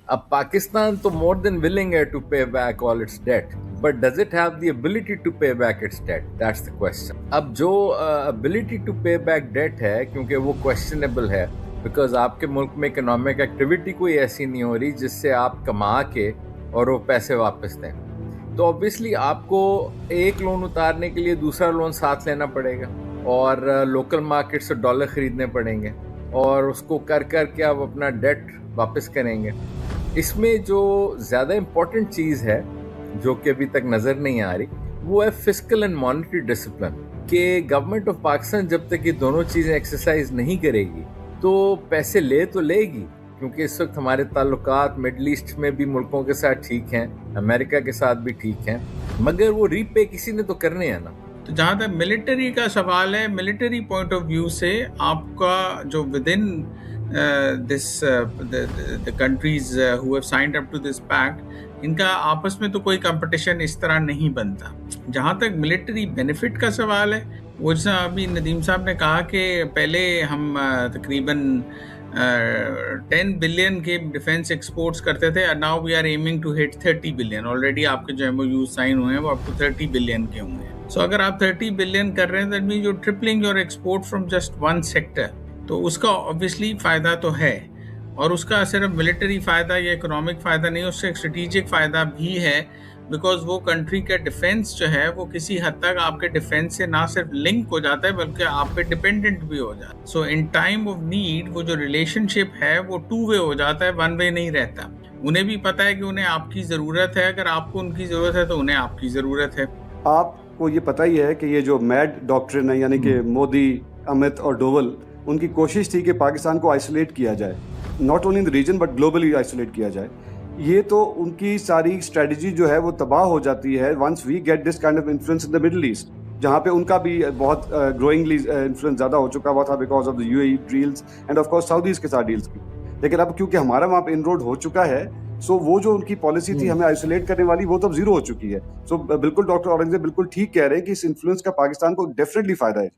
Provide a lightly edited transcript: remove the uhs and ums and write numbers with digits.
Pakistan to more than willing है to pay back all its debt, but does it have the ability to pay back its debt? That's the question. अब जो ability to pay back debt है, क्योंकि वो questionable है, because आपके मुल्क में economic activity कोई ऐसी नहीं हो रही जिससे आप कमा के और वो पैसे वापस दें, तो ऑब्वियसली आपको एक लोन उतारने के लिए दूसरा लोन साथ लेना पड़ेगा और लोकल मार्केट से डॉलर खरीदने पड़ेंगे और उसको कर कर के आप अपना डेट वापस करेंगे. इसमें जो ज़्यादा इम्पोर्टेंट चीज़ है जो कि अभी तक नज़र नहीं आ रही, वो है फिस्कल एंड मॉनेटरी डिसिप्लिन. कि गवर्नमेंट ऑफ पाकिस्तान जब तक ये दोनों चीज़ें एक्सरसाइज नहीं करेगी तो पैसे ले तो लेगी, क्योंकि इस वक्त हमारे ताल्लुकात मिडल ईस्ट में भी मुल्कों के साथ ठीक हैं, अमेरिका के साथ भी ठीक हैं, मगर वो रीपे किसी ने तो करने हैं ना. तो जहाँ तक मिलिट्री का सवाल है, मिलिट्री पॉइंट ऑफ व्यू से आपका जो within this the countries who have signed up to this pact, इनका आपस में तो कोई कंपटीशन इस तरह नहीं बनता. जहाँ तक मिलिट्री बेनिफिट का सवाल है, वो जैसा अभी नदीम साहब ने कहा कि पहले हम तकरीबन 10 बिलियन के डिफेंस एक्सपोर्ट्स करते थे, और now we are aiming to hit 30 billion. Already आपके जो MOU साइन हुए हैं वो आपको 30 बिलियन के होंगे. सो अगर आप 30 बिलियन कर रहे हैं, that means you tripling your export from just one sector. तो उसका ऑब्वियसली फ़ायदा तो है, और उसका सिर्फ मिलिट्री फ़ायदा या इकोनॉमिक फ़ायदा नहीं, उससे एक स्ट्रेटिजिक फ़ायदा भी है, बिकॉज वो कंट्री का डिफेंस जो है वो किसी हद तक आपके डिफेंस से ना सिर्फ लिंक हो जाता है बल्कि आप पे डिपेंडेंट भी हो जाता है. सो इन टाइम ऑफ नीड वो जो रिलेशनशिप है वो 2 वे हो जाता है, 1 वे नहीं रहता. उन्हें भी पता है कि उन्हें आपकी ज़रूरत है, अगर आपको उनकी ज़रूरत है तो उन्हें आपकी ज़रूरत है. आपको ये पता ही है कि ये जो मैड डॉक्ट्रिन है, यानी कि मोदी, अमित और डोवल, उनकी कोशिश थी कि पाकिस्तान को आइसोलेट किया जाए, not only in the region but globally isolate किया जाए. ये तो उनकी सारी स्ट्रेटजी जो है वो तबाह हो जाती है once we get this kind of influence in the Middle East, जहाँ पे उनका भी बहुत ग्रोइंगली इन्फ्लुएंस ज़्यादा हो चुका हुआ था because of the UAE deals end of course साउदीज के साथ डील्स की. लेकिन अब क्योंकि हमारा वहाँ पे इनरोड हो चुका है, सो वो जो उनकी पॉलिसी थी हमें आइसोलेट करने वाली, वो तो अब जीरो हो चुकी है. सो बिल्कुल डॉक्टर औरंगजेब बिल्कुल ठीक कह रहे हैं कि इस इन्फ्लुएंस का पाकिस्तान को डेफिनेटली फ़ायदा है.